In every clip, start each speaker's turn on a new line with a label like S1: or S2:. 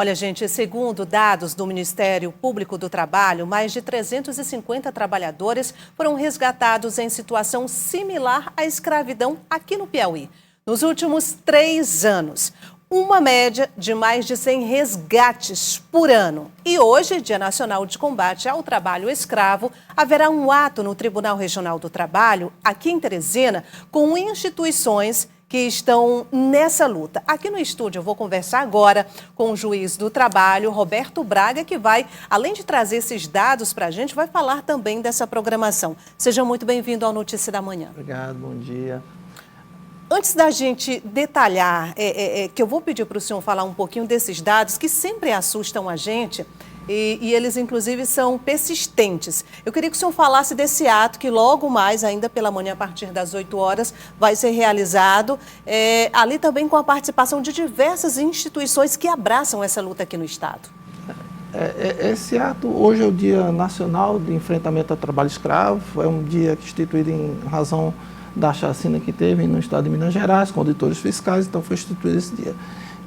S1: Olha, gente, segundo dados do Ministério Público do Trabalho, mais de 350 trabalhadores foram resgatados em situação similar à escravidão aqui no Piauí. Nos últimos 3 anos, uma média de mais de 100 resgates por ano. E hoje, Dia Nacional de Combate ao Trabalho Escravo, haverá um ato no Tribunal Regional do Trabalho, aqui em Teresina, com instituições que estão nessa luta. Aqui no estúdio eu vou conversar agora com o juiz do trabalho, Roberto Braga, que vai, além de trazer esses dados para a gente, vai falar também dessa programação. Seja muito bem-vindo ao Notícia da Manhã.
S2: Obrigado, bom dia.
S1: Antes da gente detalhar, que eu vou pedir para o senhor falar um pouquinho desses dados que sempre assustam a gente, e eles, inclusive, são persistentes. Eu queria que o senhor falasse desse ato que logo mais, ainda pela manhã, a partir das 8 horas, vai ser realizado, ali também com a participação de diversas instituições que abraçam essa luta aqui no Estado.
S2: Esse ato, hoje é o Dia Nacional de Enfrentamento ao Trabalho Escravo, é um dia instituído em razão da chacina que teve no estado de Minas Gerais, com auditores fiscais, então foi instituído esse dia.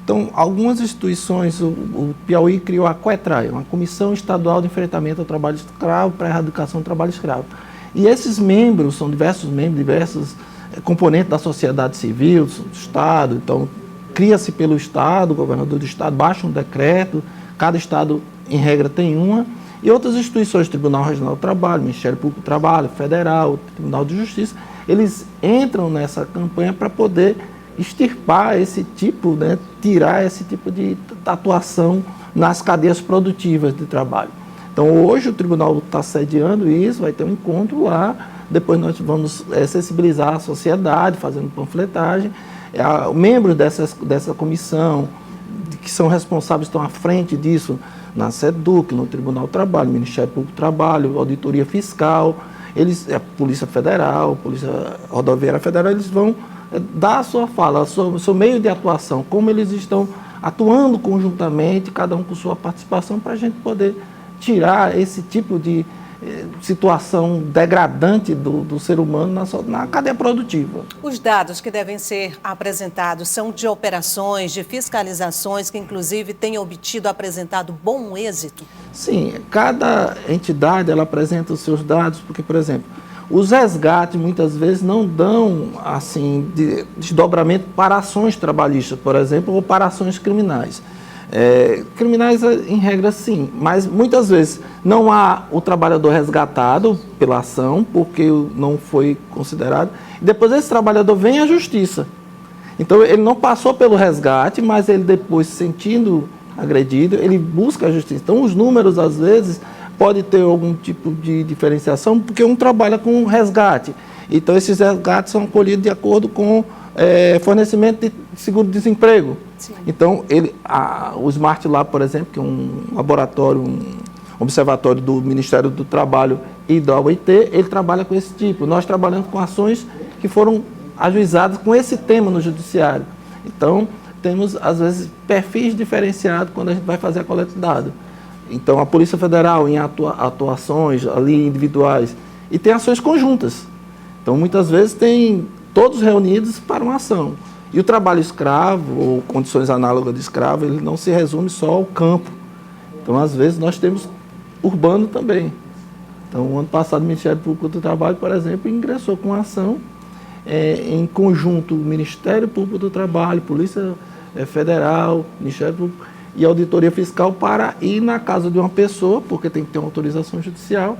S2: Então, algumas instituições, o Piauí criou a COETRAI, uma Comissão Estadual de Enfrentamento ao Trabalho Escravo para a Erradicação do Trabalho Escravo. E esses membros, são diversos membros, diversos componentes da sociedade civil, do Estado, então cria-se pelo Estado, o governador do Estado baixa um decreto, cada Estado, em regra, tem uma, e outras instituições, Tribunal Regional do Trabalho, Ministério Público do Trabalho, Federal, Tribunal de Justiça, eles entram nessa campanha para poder extirpar esse tipo, né, tirar esse tipo de atuação nas cadeias produtivas de trabalho. Então, hoje o tribunal está sediando isso, vai ter um encontro lá, depois nós vamos sensibilizar a sociedade, fazendo panfletagem. Membros dessa comissão, que são responsáveis, estão à frente disso, na SEDUC, no Tribunal do Trabalho, Ministério Público do Trabalho, Auditoria Fiscal, a Polícia Federal, Polícia Rodoviária Federal, eles vão dar a sua fala, o seu meio de atuação, como eles estão atuando conjuntamente, cada um com sua participação, para a gente poder tirar esse tipo de situação degradante do ser humano na cadeia produtiva.
S1: Os dados que devem ser apresentados são de operações, de fiscalizações, que inclusive têm apresentado bom êxito?
S2: Sim, cada entidade ela apresenta os seus dados, porque, por exemplo, os resgates muitas vezes não dão assim, desdobramento para ações trabalhistas, por exemplo, ou para ações criminais. Criminais, em regra, sim, mas muitas vezes não há o trabalhador resgatado pela ação, porque não foi considerado, e depois esse trabalhador vem à justiça. Então, ele não passou pelo resgate, mas ele depois, se sentindo agredido, ele busca a justiça. Então, os números, às vezes, pode ter algum tipo de diferenciação, porque um trabalha com resgate. Então, esses resgates são colhidos de acordo com fornecimento de seguro-desemprego. Então, o Smart Lab, por exemplo, que é um laboratório, um observatório do Ministério do Trabalho e da OIT, ele trabalha com esse tipo. Nós trabalhamos com ações que foram ajuizadas com esse tema no judiciário. Então, temos, às vezes, perfis diferenciados quando a gente vai fazer a coleta de dados. Então, a Polícia Federal em atuações ali individuais, e tem ações conjuntas. Então, muitas vezes, tem todos reunidos para uma ação. E o trabalho escravo, ou condições análogas de escravo, ele não se resume só ao campo. Então, às vezes, nós temos urbano também. Então, o ano passado, o Ministério Público do Trabalho, por exemplo, ingressou com uma ação em conjunto, o Ministério Público do Trabalho, Polícia Federal, Ministério Público e Auditoria Fiscal, para ir na casa de uma pessoa, porque tem que ter uma autorização judicial,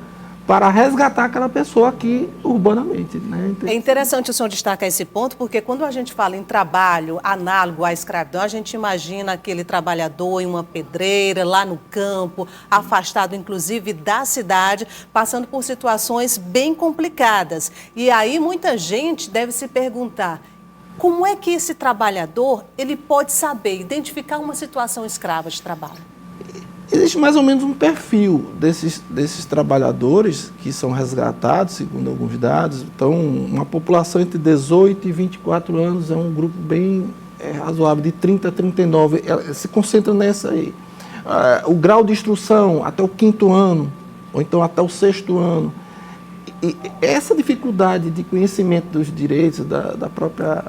S2: para resgatar aquela pessoa aqui urbanamente. Né?
S1: É interessante o senhor destacar esse ponto, porque quando a gente fala em trabalho análogo à escravidão, a gente imagina aquele trabalhador em uma pedreira, lá no campo, afastado inclusive da cidade, passando por situações bem complicadas. E aí muita gente deve se perguntar, como é que esse trabalhador ele pode saber identificar uma situação escrava de trabalho?
S2: Existe mais ou menos um perfil desses trabalhadores que são resgatados, segundo alguns dados. Então, uma população entre 18 e 24 anos é um grupo bem razoável, de 30 a 39, se concentra nessa aí. O grau de instrução até o 5º ano, ou então até o 6º ano. E essa dificuldade de conhecimento dos direitos, da própria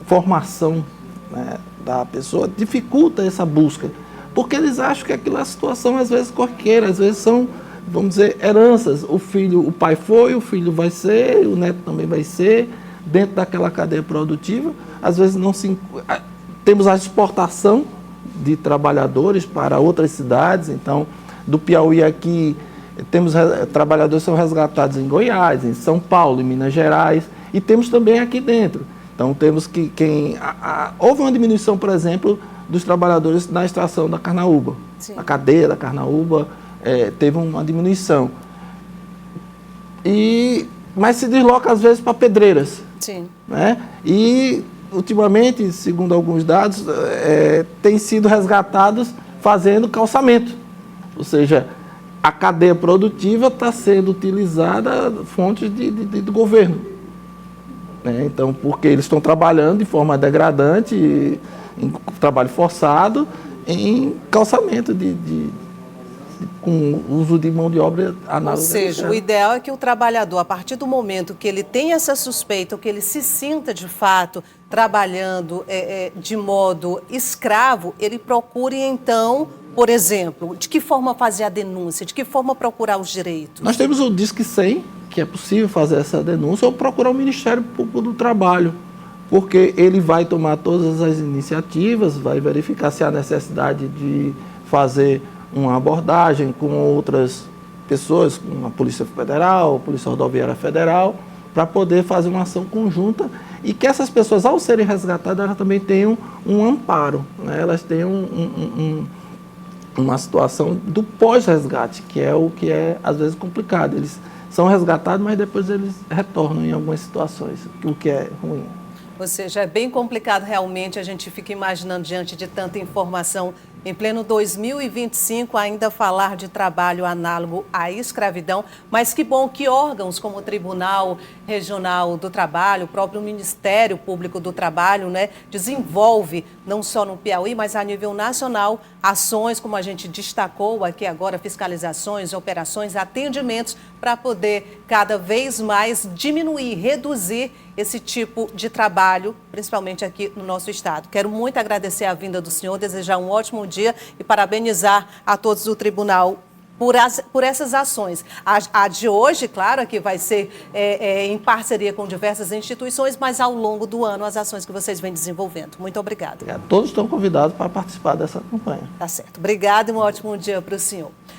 S2: formação, né, da pessoa, dificulta essa busca. porque eles acham que aquilo é a situação, às vezes, corriqueira, às vezes são, vamos dizer, heranças. O pai foi, o filho vai ser, o neto também vai ser, dentro daquela cadeia produtiva. Às vezes não se... Temos a exportação de trabalhadores para outras cidades, então, do Piauí aqui, temos trabalhadores que são resgatados em Goiás, em São Paulo, em Minas Gerais, e temos também aqui dentro. Então, temos que houve uma diminuição, por exemplo, dos trabalhadores na extração da carnaúba. Sim. A cadeia da carnaúba teve uma diminuição. Mas se desloca, às vezes, para pedreiras.
S1: Sim.
S2: Né? E, ultimamente, segundo alguns dados, têm sido resgatados fazendo calçamento. Ou seja, a cadeia produtiva está sendo utilizada fontes do governo. Então, porque eles estão trabalhando de forma degradante, em trabalho forçado, em calçamento com uso de mão de obra análoga.
S1: Ou seja, o ideal é que o trabalhador, a partir do momento que ele tem essa suspeita, ou que ele se sinta de fato trabalhando de modo escravo, ele procure então, por exemplo, de que forma fazer a denúncia, de que forma procurar os direitos? Nós
S2: temos o Disque 100, que é possível fazer essa denúncia, ou procurar o Ministério Público do Trabalho, porque ele vai tomar todas as iniciativas, vai verificar se há necessidade de fazer uma abordagem com outras pessoas, com a Polícia Federal, a Polícia Rodoviária Federal, para poder fazer uma ação conjunta e que essas pessoas, ao serem resgatadas, elas também tenham um amparo, né? Elas tenham uma situação do pós-resgate, que é o que é, às vezes, complicado. Eles são resgatados, mas depois eles retornam em algumas situações, o que é ruim.
S1: Ou seja, é bem complicado realmente, a gente fica imaginando diante de tanta informação, em pleno 2025, ainda falar de trabalho análogo à escravidão, mas que bom que órgãos como o Tribunal Regional do Trabalho, o próprio Ministério Público do Trabalho, né, desenvolve, não só no Piauí, mas a nível nacional, ações, como a gente destacou aqui agora, fiscalizações, operações, atendimentos, para poder cada vez mais diminuir, reduzir esse tipo de trabalho, principalmente aqui no nosso estado. Quero muito agradecer a vinda do senhor, desejar um ótimo dia e parabenizar a todos do tribunal por essas ações. A de hoje, claro, que vai ser em parceria com diversas instituições, mas ao longo do ano as ações que vocês vêm desenvolvendo. Muito obrigada.
S2: Todos estão convidados para participar dessa campanha.
S1: Tá certo. Obrigada e um ótimo dia para o senhor.